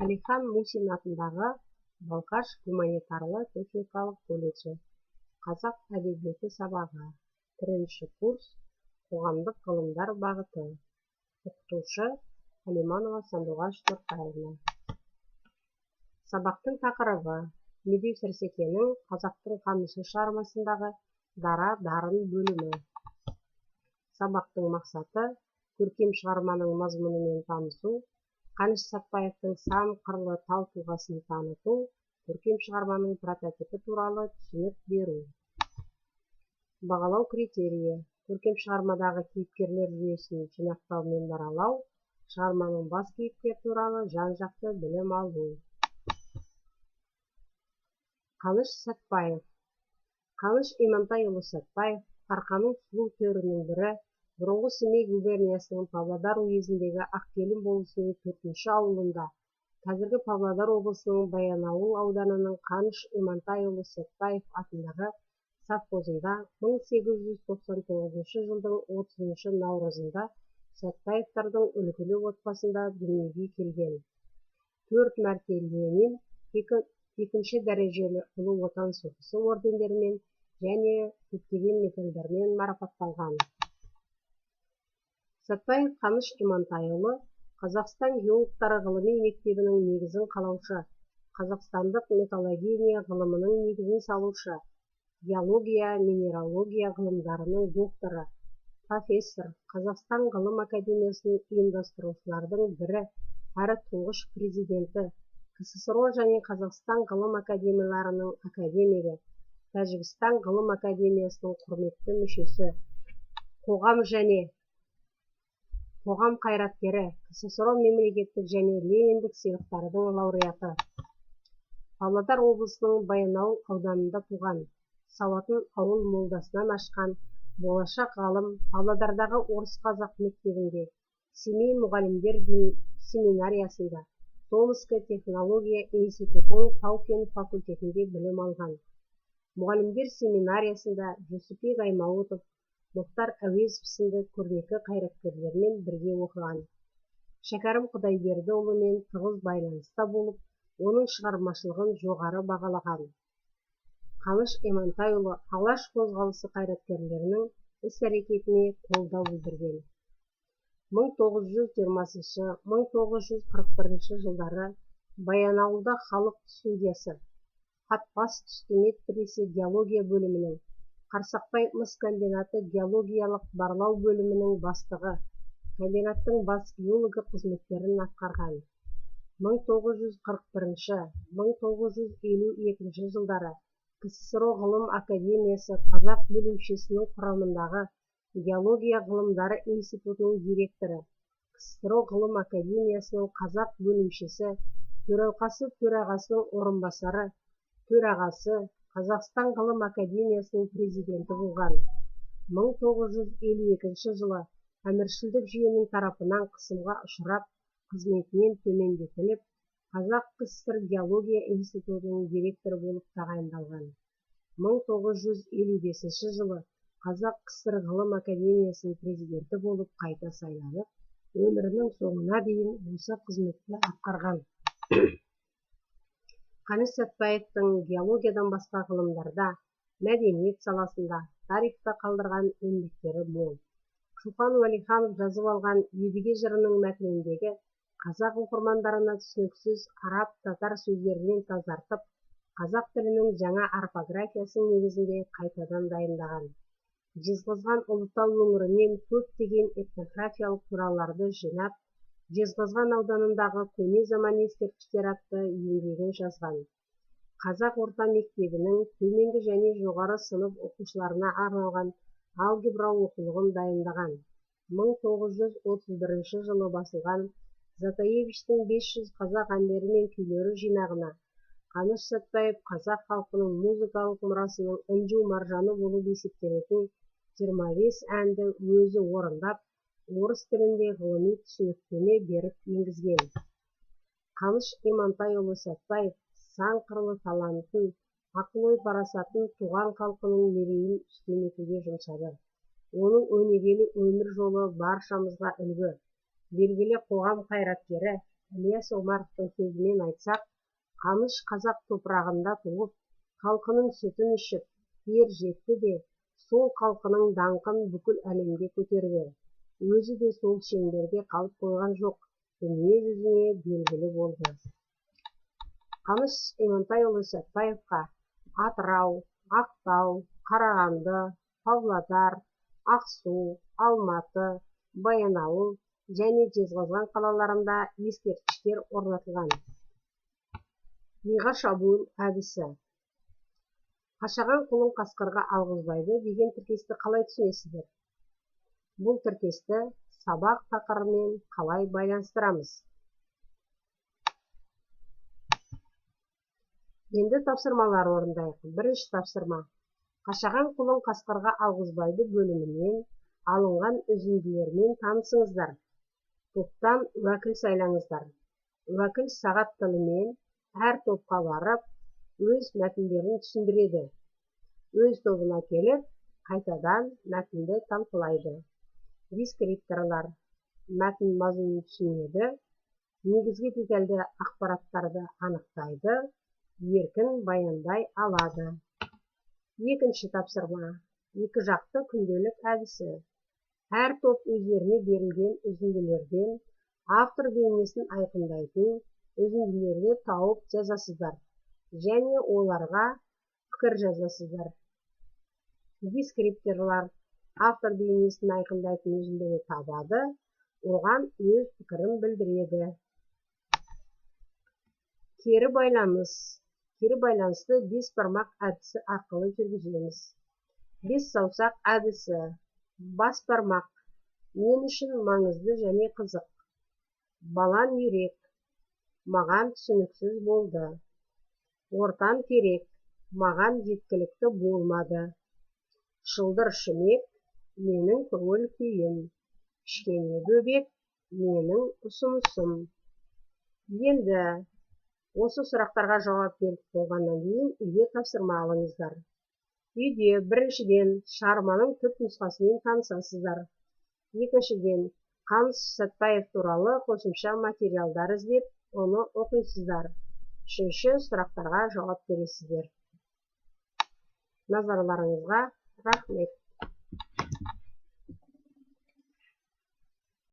Әлихан Мусин атындағы Балқаш гуманитарлы-техникалық колледжі. Қазақ әдебиеті сабағы. 1-ші курс. Қоғамдық ғылымдар бағыты. Оқытушы Алиманова Сандуғаш Нұртаевна. Сабақтың тақырыбы Медеу Сәрсекенің Қазақтың қамысы шығармасындағы дара дарын бөлімі. Сабақтың мақсаты көркем шығарманың мазмұнымен танысу, Қаныш Сәтбаевтың сан қырлы тау тұлғасын таныту, көркем шығарманың прототипі туралы түсінік беру. Бағалау критерийі: көркем шығармадағы кейіпкерлер жүйесін жинақтау мен даралау, шығарманың бас кейіпкер туралы жан-жақты білім алу. Қаныш Сәтбаев. Қаныш Имантайұлы Сәтбаев арқаның сұлу төрінің бірі, бұрынғы Семей губерниясының Павлодар уезіндегі Ақкелін болысының 4-ші ауылында, қазіргі Павлодар облысының Баянауыл ауданының Қаныш Имантайұлы Сәтбаев атындағы совхозында 1899 жылдың 30 наурызында Сәтбаевтардың үлгілі отбасында дүниеге келген. 4 мәрте Ленин, 2-ші дәрежелі ұлы отан соғысы ордендерімен және көптеген медальдармен марапатталған. Сәтбаев Қаныш Имантайұлы Қазақстан геологтары ғылыми мектебінің негізін қалаушы, қазақстандық металлогения ғылымының негізін салушы, геология, минералогия ғылымдарының докторы, профессор, Қазақстан ғылым академиясының ұйымдастырушылардың бірі әрі тұңғыш президенті, КССР және Қазақстан ғылым академияларының академигі, Тәжікстан ғылым академиясының құрметті мүшесі, қоғам қайраткері, КССР мемлекеттік және Лениндік сыйлықтардың лауреаты. Павлодар облысының Баянауыл ауданында туған, сауатын ауыл молдасынан ашқан, болашақ ғалым, Павлодардағы орыс-қазақ мектебінде, Семей мұғалімдер семинариясында, Томская технология институтының Тау-кен факультетінде білім алған. Мұғалімдер семинариясында Жүсіпбек Аймауытов, Мұхтар Әуезов сынды көрнекті қайраткерлермен бірге оқыған. Шәкәрім Құдайбердіұлымен тығыз байланыста болып, оның шығармашылығын жоғары бағалаған. Қаныш Имантайұлы Алаш қозғалысы қайраткерлерінің іс-әрекетіне қолдау білдірген. 1920-1941 жылдары Баянауылда халық студиясы, Қатпас түсті медресе геология бөлімінің, Қарсақбай мыс комбинаты геологиялық барлау бөлімінің бастығы, комбинаттың бас геологы қызметтерін атқарған. 1941-1952 жылдары КССР ғылым академиясы қазақ бөлімшесінің құрамындағы геология ғылымдары институтының директоры, КССР ғылым академиясының қазақ бөлімшесі, төрағасының орынбасары, төрағасы, Қазақстан ғылым академиясының президенті болған. 1952 жылы әміршілдік жүйенің тарапынан қысымға ұшырап, қызметінен төмендетіліп, Қазақ КСР геология институтының директоры болып тағайындалған. 1955 жылы Қазақ КСР ғылым академиясының президенті болып қайта сайланып, өмірінің соңына дейін осы қызметті атқарған. Қаныш Сәтбаевтың геологиядан басқа ғылымдарда, мәдениет саласында, тарихта қалдырған еңбектері мол. Шоқан Уәлиханов жазып алған Едіге жырының мәтініндегі қазақ оқырмандарына түсініксіз араб-татар сөздерінен тазартып, қазақ тілінің жаңа орфографиясы негізінде қайтадан дайындаған. Жезқазған Ұлытау өңірінен көптеген этнографиялық мұраларды жинап, Жезқазған ауданындағы көне заман ескерткіштер атты еңбегін жазған. Қазақ орта мектебінің төменгі және жоғары сынып оқушыларына арналған алгебра оқулығын дайындаған. 1931 жылы басылған Затаевичтің 500 қазақ әндері мен күйлері жинағына Қаныш Сәтбаев қазақ халқының музыкалық мұрасының інжу маржаны болып есептелетін 25 әнді өзі орындап, орыс тілінде ғылыми түсініктеме беріп енгізген. Қаныш Имантайұлы Сәтбаев сан қырлы талантын, ақыл-ой парасатын туған халқының мерейін үстем етуге жұмсады. Оның өнегелі өмір жолы баршамызға үлгі. Белгілі қоғам қайраткері, Ілияс Омаровтың сөзімен айтсақ, Қаныш қазақ топырағында туып, халқының сүтін ішіп, ер жетті де, сол халқының даңқын бүкіл әлемге көтерді. Өзі де сол шеңберде қалып қойған жоқ, дүние жүзіне белгілі болды. Қаныш Имантайұлы Сәтпаевқа Атырау, Ақтау, Қарағанды, Павлодар, Ақсу, Алматы, Баянауыл және Жезқазған қалаларында ескерткіштер орнатылған. Миға шабуыл әдісі. Қашаған құлын қасқырға алғызбайды деген тіркесті қалай түсінесіздер? Бұл тіркесті сабақ тақырыбымен қалай байланыстырамыз? Енді тапсырмалар орындайық. Бірінші тапсырма. Қашаған құлын қасқырға алғызбайды бөлімінен алынған үзінділермен танысыңыздар. Топтан уәкіл сайлаңыздар. Уәкіл сағат тілімен әр топқа барып, өз мәтіндерін түсіндіреді. Өз тобына келіп, қайтадан мәтінді талқылайды. Дескрипторлар мәтін мазмұнын түсінеді, негізгі детальді ақпараттарды анықтайды, еркін баяндай алады. Екінші тапсырма. Екі жақты күнделік әдісі. Әр топ өздеріне берілген үзінділерден автор бейнесін айқындайтын үзінділерді тауып жазасыздар және оларға пікір жазасыздар. Дескрипторлар автор бейнесін айқындайтын үзіндіні табады, оған өз пікірін білдіреді. Кері байланыс. Кері байланысты бес бармақ әдісі арқылы жүргіземіз. Бес саусақ әдісі. Бас бармақ. Мен үшін маңызды және қызық. Балан үйрек. Маған түсініксіз болды. Ортан керек. Маған жеткілікті болмады. Шылдыр шүмек. Менің көңіл күйім. Кішкене бөбек. Менің ұсынысым. Енді осы сұрақтарға жауап беріп болғаннан кейін үйге тапсырма алыңыздар. Үйде біріншіден шығарманың түпнұсқасымен танысасыздар. Екіншіден, Қаныш Сәтпаев туралы қосымша материалдар іздеп, оны оқисыздар. Үшінші сұрақтарға жауап бересіздер. Назарларыңызға рахмет.